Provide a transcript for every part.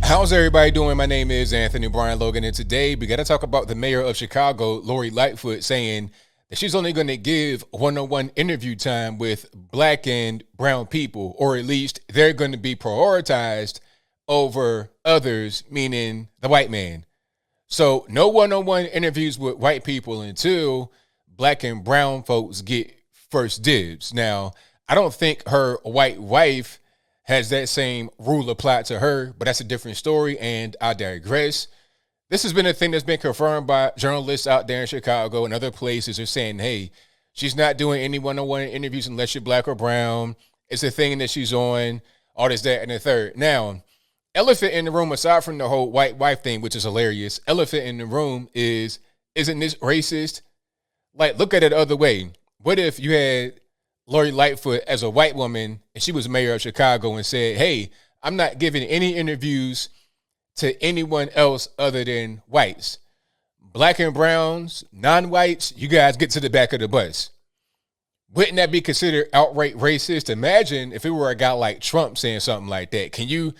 How's everybody doing? My name is Anthony Brian Logan, and today we got to talk about the mayor of Chicago, Lori Lightfoot, saying that she's only going to give one-on-one interview time with black and brown people, or at least they're going to be prioritized over others, meaning the white man. So no one-on-one interviews with white people until black and brown folks get first dibs. Now, I don't think her white wife has that same rule applied to her, but that's a different story, and I digress. This has been a thing that's been confirmed by journalists out there in Chicago and other places are saying, hey, she's not doing any one-on-one interviews unless you're black or brown. It's a thing that she's on, all this, that, and the third. Now, elephant in the room, aside from the whole white wife thing, which is hilarious, elephant in the room isn't this racist? Like, look at it the other way. What if you had Lori Lightfoot as a white woman and she was mayor of Chicago and said, hey, I'm not giving any interviews to anyone else other than whites. Black and browns, non-whites, you guys get to the back of the bus. Wouldn't that be considered outright racist? Imagine if it were a guy like Trump saying something like that. Can you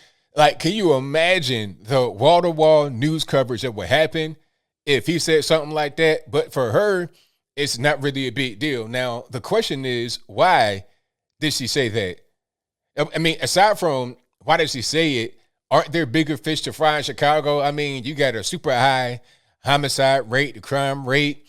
imagine the wall-to-wall news coverage that would happen if he said something like that? But for her, it's not really a big deal. Now, the question is, why did she say that? I mean, aside from why did she say it, aren't there bigger fish to fry in Chicago? I mean, you got a super high homicide rate, the crime rate,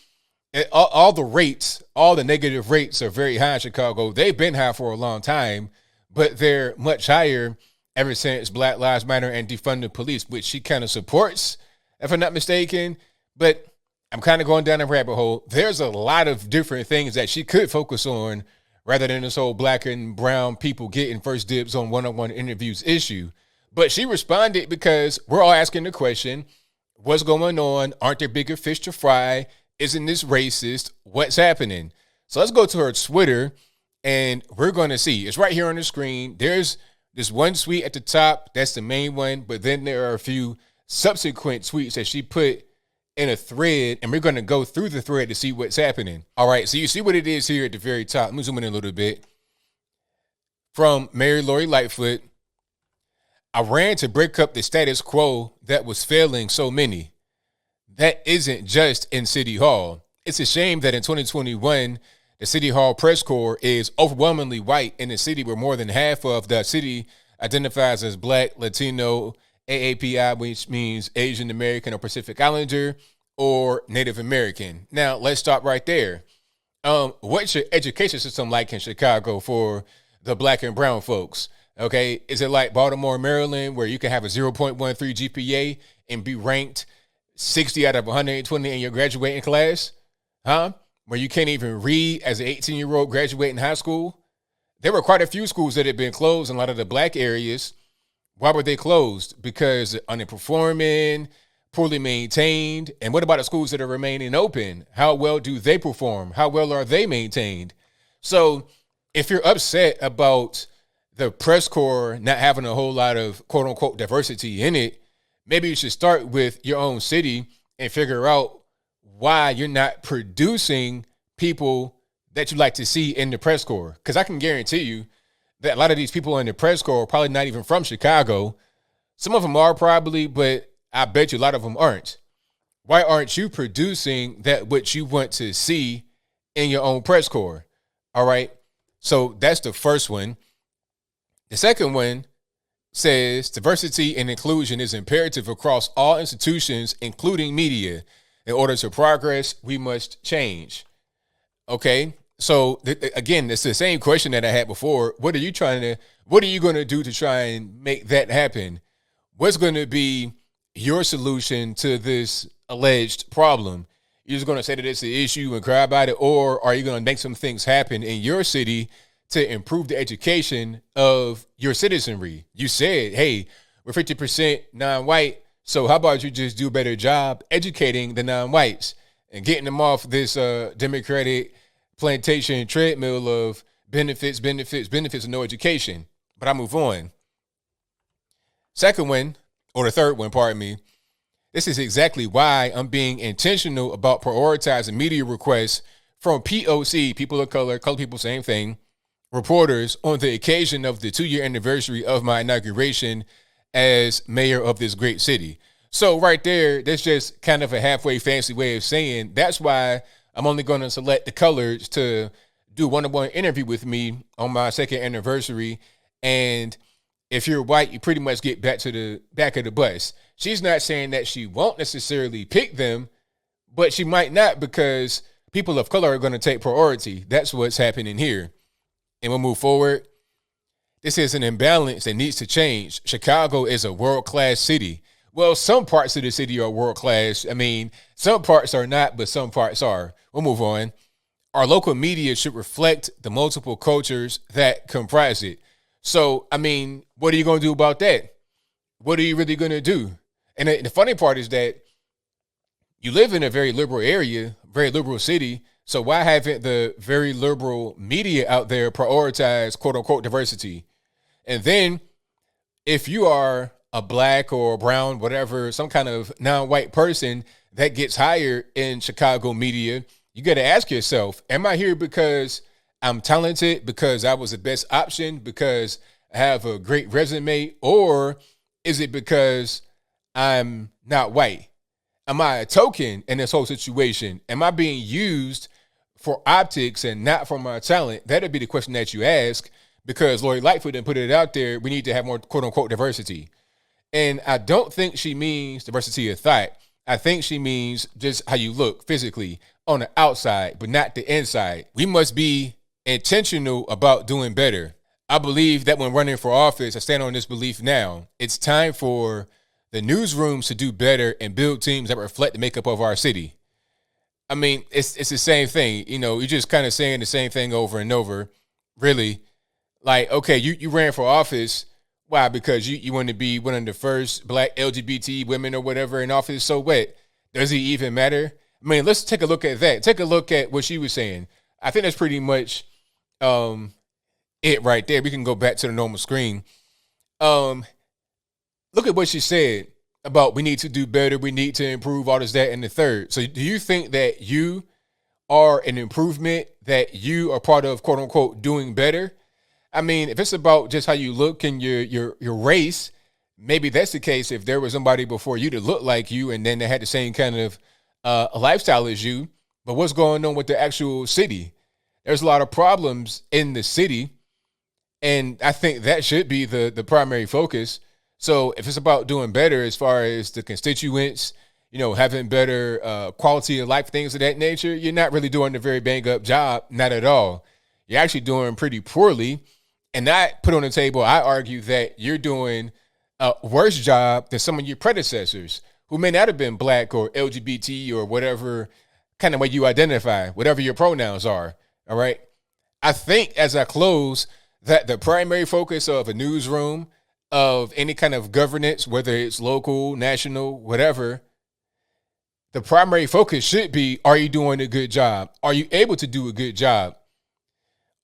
all the rates, all the negative rates are very high in Chicago. They've been high for a long time, but they're much higher ever since Black Lives Matter and defund the police, which she kind of supports, if I'm not mistaken. But I'm kind of going down a rabbit hole. There's a lot of different things that she could focus on rather than this whole black and brown people getting first dibs on one-on-one interviews issue. But she responded because we're all asking the question, what's going on? Aren't there bigger fish to fry? Isn't this racist? What's happening? So let's go to her Twitter and we're going to see. It's right here on the screen. There's this one tweet at the top. That's the main one. But then there are a few subsequent tweets that she put in a thread, and we're going to go through the thread to see what's happening. All right, so you see what it is here at the very top. Let me zoom in a little bit. From Mayor Lori Lightfoot, I ran to break up the status quo that was failing so many. That isn't just in City Hall. It's a shame that in 2021, the City Hall press corps is overwhelmingly white in a city where more than half of the city identifies as black, Latino, AAPI, which means Asian American or Pacific Islander, or Native American. Now, let's stop right there. What's your education system like in Chicago for the black and brown folks? Okay, is it like Baltimore, Maryland, where you can have a 0.13 GPA and be ranked 60 out of 120 in your graduating class? Where you can't even read as an 18-year-old graduating high school? There were quite a few schools that had been closed in a lot of the black areas. Why were they closed? Because underperforming, poorly maintained. And what about the schools that are remaining open? How well do they perform? How well are they maintained? So if you're upset about the press corps not having a whole lot of quote unquote diversity in it, maybe you should start with your own city and figure out why you're not producing people that you like to see in the press corps. Because I can guarantee you that a lot of these people in the press corps are probably not even from Chicago. Some of them are probably, but I bet you a lot of them aren't. Why aren't you producing that what you want to see in your own press corps? All right. So that's the first one. The second one says diversity and inclusion is imperative across all institutions, including media. In order to progress, we must change. Okay. So again, it's the same question that I had before. What are you going to do to try and make that happen? What's going to be your solution to this alleged problem? You're just going to say that it's an issue and cry about it, or are you going to make some things happen in your city to improve the education of your citizenry? You said, hey, we're 50% non-white, so how about you just do a better job educating the non-whites and getting them off this Democratic plantation treadmill of benefits, and no education. But I move on. Second one, or the third one, pardon me. This is exactly why I'm being intentional about prioritizing media requests from POC, people of color people, same thing, reporters on the occasion of the 2-year anniversary of my inauguration as mayor of this great city. So right there, that's just kind of a halfway fancy way of saying that's why I'm only going to select the colors to do one-on-one interview with me on my second anniversary. And if you're white, you pretty much get back to the back of the bus. She's not saying that she won't necessarily pick them, but she might not because people of color are going to take priority. That's what's happening here. And we'll move forward. This is an imbalance that needs to change. Chicago is a world-class city. Well, some parts of the city are world-class. I mean, some parts are not, but some parts are. We'll move on. Our local media should reflect the multiple cultures that comprise it. So, I mean, what are you going to do about that? What are you really going to do? And the funny part is that you live in a very liberal area, very liberal city. So why haven't the very liberal media out there prioritize quote unquote diversity? And then if you are a black or brown, whatever, some kind of non-white person that gets hired in Chicago media, you got to ask yourself, am I here because I'm talented, because I was the best option, because I have a great resume, or is it because I'm not white? Am I a token in this whole situation? Am I being used for optics and not for my talent? That'd be the question that you ask, because Lori Lightfoot didn't put it out there. We need to have more quote unquote diversity. And I don't think she means diversity of thought. I think she means just how you look physically on the outside, but not the inside. We must be intentional about doing better. I believe that when running for office, I stand on this belief now. It's time for the newsrooms to do better and build teams that reflect the makeup of our city. I mean, it's the same thing. You know, you're just kind of saying the same thing over and over, really. Like, okay, you ran for office. Why? Because you want to be one of the first black LGBT women or whatever in office. So what? Does it even matter? I mean, let's take a look at that. Take a look at what she was saying. I think that's pretty much it right there. We can go back to the normal screen. Look at what she said about we need to do better, we need to improve, all this, that, and the third. So do you think that you are an improvement, that you are part of, quote unquote, doing better? I mean, if it's about just how you look and your race, maybe that's the case if there was somebody before you that looked like you and then they had the same kind of lifestyle as you. But what's going on with the actual city? There's a lot of problems in the city, and I think that should be the primary focus. So if it's about doing better as far as the constituents, you know, having better quality of life, things of that nature, you're not really doing a very bang up job, not at all. You're actually doing pretty poorly. And I put on the table, I argue that you're doing a worse job than some of your predecessors who may not have been black or LGBT or whatever kind of way you identify, whatever your pronouns are. All right. I think as I close that the primary focus of a newsroom, of any kind of governance, whether it's local, national, whatever, the primary focus should be, are you doing a good job? Are you able to do a good job?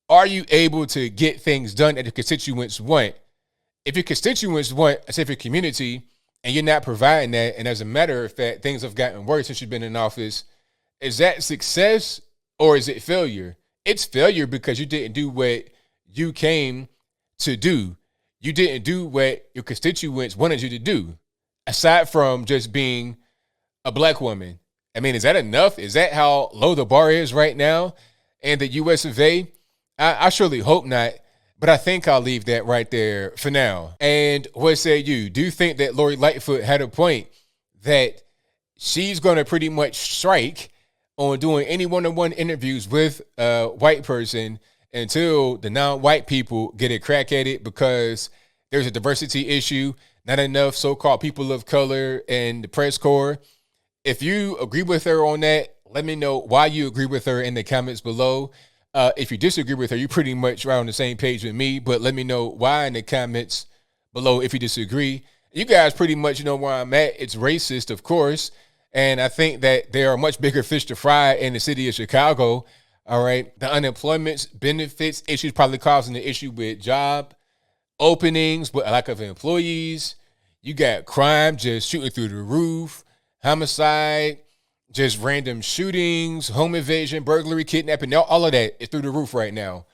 Are you able to get things done that the constituents want? If your constituents want a safer community and you're not providing that, and as a matter of fact, things have gotten worse since you've been in office, is that success or is it failure? It's failure because you didn't do what you came to do. You didn't do what your constituents wanted you to do, aside from just being a black woman. I mean, is that enough? Is that how low the bar is right now in the US of A? I surely hope not, but I think I'll leave that right there for now. And what say you? Do you think that Lori Lightfoot had a point that she's going to pretty much strike on doing any one-on-one interviews with a white person until the non-white people get a crack at it because there's a diversity issue, not enough so-called people of color in the press corps? If you agree with her on that, let me know why you agree with her in the comments below. If you disagree with her, you're pretty much right on the same page with me, but let me know why in the comments below if you disagree. You guys pretty much know where I'm at. It's racist, of course, and I think that there are much bigger fish to fry in the city of Chicago. All right. The unemployment benefits issues probably causing the issue with job openings, with a lack of employees. You got crime just shooting through the roof, homicide, just random shootings, home invasion, burglary, kidnapping. All of that is through the roof right now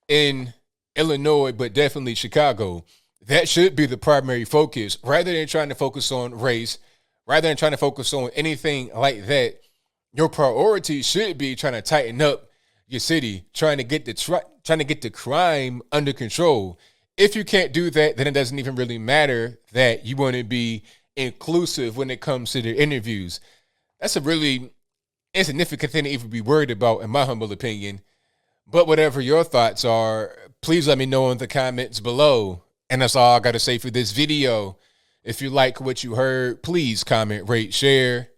in Illinois, but definitely Chicago. That should be the primary focus rather than trying to focus on race, rather than trying to focus on anything like that. Your priority should be trying to tighten up your city, trying to get the crime under control. If you can't do that, then it doesn't even really matter that you want to be inclusive when it comes to the interviews. That's a really insignificant thing to even be worried about, in my humble opinion. But whatever your thoughts are, please let me know in the comments below. And that's all I got to say for this video. If you like what you heard, please comment, rate, share,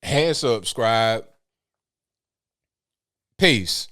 and subscribe. Peace.